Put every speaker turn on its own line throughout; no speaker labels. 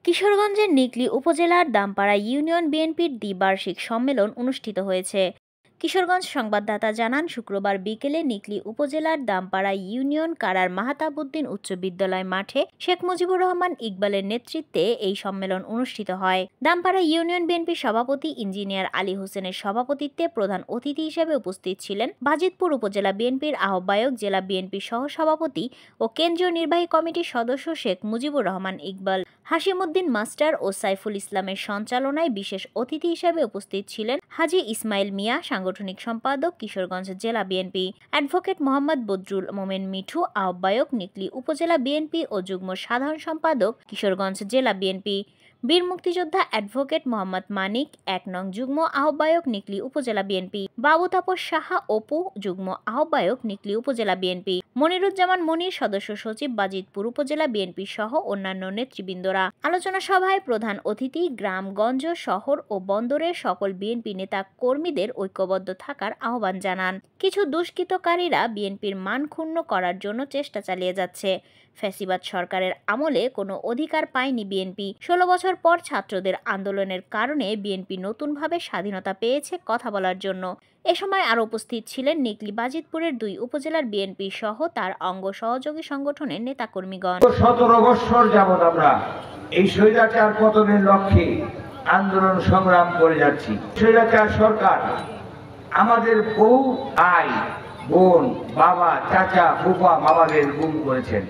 কিশোরগঞ্জের নিকলী উপজেলার দামপাড়া ইউনিয়ন বিএনপির দ্বিবার্ষিক সম্মেলন অনুষ্ঠিত হয়েছে। কিশোরগঞ্জ সংবাদদাতা জানান, শুক্রবার বিকেলে নিকলী উপজেলার দামপাড়া ইউনিয়ন কারার মাহতাবউদ্দিন উচ্চ বিদ্যালয় মাঠে শেখ মুজিবুর রহমান ইকবালের নেতৃত্বে এই সম্মেলন অনুষ্ঠিত হয়। দামপাড়া ইউনিয়ন বিএনপির সভাপতি ইঞ্জিনিয়ার আলী হোসেনের সভাপতিত্বে প্রধান অতিথি হিসেবে উপস্থিত ছিলেন বাজিতপুর উপজেলা বিএনপির আহ্বায়ক, জেলা বিএনপির সহসভাপতি ও কেন্দ্রীয় নির্বাহী কমিটির সদস্য শেখ মুজিবুর রহমান ইকবাল, হাশিমউদ্দিন মাস্টার ও সাইফুল ইসলামের সঞ্চালনায় বিশেষ অতিথি হিসেবে উপস্থিত ছিলেন হাজী ইসমাইল মিয়া, সাংগঠনিক সম্পাদক কিশোরগঞ্জ জেলা বিএনপি, অ্যাডভোকেট মোহাম্মদ বদরুল মোমেন মিঠু, আহ্বায়ক নিকলী উপজেলা বিএনপি ও যুগ্ম সাধারণ সম্পাদক কিশোরগঞ্জ জেলা বিএনপি, বীর মুক্তিযোদ্ধা অ্যাডভোকেট মোহাম্মদ মানিক, ১ নং যুগ্ম আহ্বায়ক নিকলী উপজেলা বিএনপি, বাবু তাপস সাহা অপু, যুগ্ম আহ্বায়ক নিকলী উপজেলা বিএনপি, মনিরুজ্জামান মনির, সদস্য সচিব বাজিতপুর উপজেলা বিএনপি সহ অন্যান্য নেতৃবৃন্দরা। আলোচনা সভায় প্রধান অতিথি গ্রামগঞ্জ, শহর ও বন্দরের সকল বিএনপি নেতা কর্মীদের ঐক্যবদ্ধ থাকার আহ্বান জানান। কিছু দুষ্কৃতকারীরা বিএনপির মান ক্ষুণ্ণ করার জন্য চেষ্টা চালিয়ে যাচ্ছে। ফ্যাসিবাদ সরকারের আমলে কোনো অধিকার পায়নি বিএনপি। ১৬ বছর পর ছাত্রদের আন্দোলনের কারণে বিএনপি নতুনভাবে স্বাধীনতা পেয়েছে কথা বলার জন্য। এ সময় আরও উপস্থিত ছিলেন নিকলী বাজিতপুরের ২ উপজেলার বিএনপি সহ তার অঙ্গ সহযোগী সংগঠনের নেতাকর্মীগণ।
১৭ বছর যাবৎ আমরা এই স্বৈরাচার পতনের লক্ষ্যে আন্দোলন সংগ্রাম করে যাচ্ছি। স্বৈরাচার সরকার আমাদের বহু ভাই বোন, বাবা, চাচা, ফুফা, মামাদের গুম করেছেন।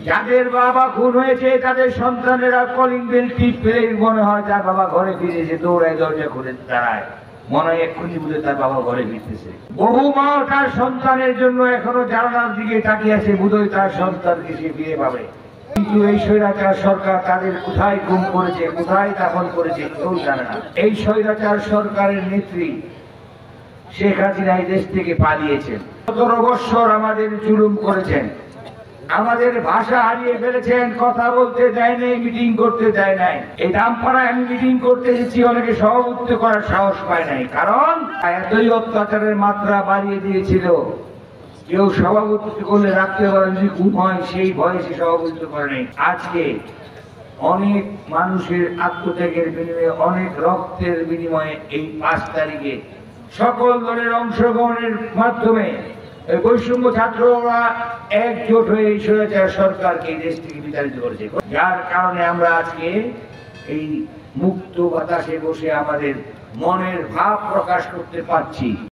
যাদের বাবা খুন হয়েছে তাদের সন্তানেরা কলিং বেল টিপলেই মনে হয় তার বাবা ঘরে ফিরেছে, দৌড়ায় দরজা খুলে দাঁড়ায়, মনে হয় এক্ষুনি বুঝে তার বাবা ঘরে ফিরতেছে। বহু মা তার সন্তানের জন্য এখনো জানালার দিকে তাকিয়ে আছে, বুধই তার সন্তানকে সে ফিরে পাবে। কিন্তু এই স্বৈরাচার সরকার তাদের কোথায় গুম করেছে, কোথায় দাফন করেছে কেউ জানে না। এই স্বৈরাচার সরকারের নেত্রী শেখ হাসিনা এই দেশ থেকে পালিয়েছেন। ১৭ বছর আমাদের জুলুম করেছেন, আমাদের ভাষা হারিয়ে ফেলেছেন, কথা বলতে দেয় নাই, মিটিং করতে দেয় নাই। এই দামপাড়ায় আমি মিটিং করতে এসেছি, অনেকে সভাপতিত্ব করার সাহস পায় নাই, কারণ এতই অত্যাচারের মাত্রা বাড়িয়ে দিয়েছিল। কেউ সভাপতিত্ব করলে রাত্রেবেলা যদি ঘুম হয় সেই ভয়ে সে সভাপতিত্ব করে নাই। আজকে অনেক মানুষের আত্মত্যাগের বিনিময়ে, অনেক রক্তের বিনিময়ে এই ৫ তারিখে সকল দলের অংশগ্রহণের মাধ্যমে বৈষম্য ছাত্ররা একজোট হয়ে এই স্বৈরাচার সরকারকে দেশ থেকে বিতাড়িত করেছে, যার কারণে আমরা আজকে এই মুক্ত বাতাসে বসে আমাদের মনের ভাব প্রকাশ করতে পারছি।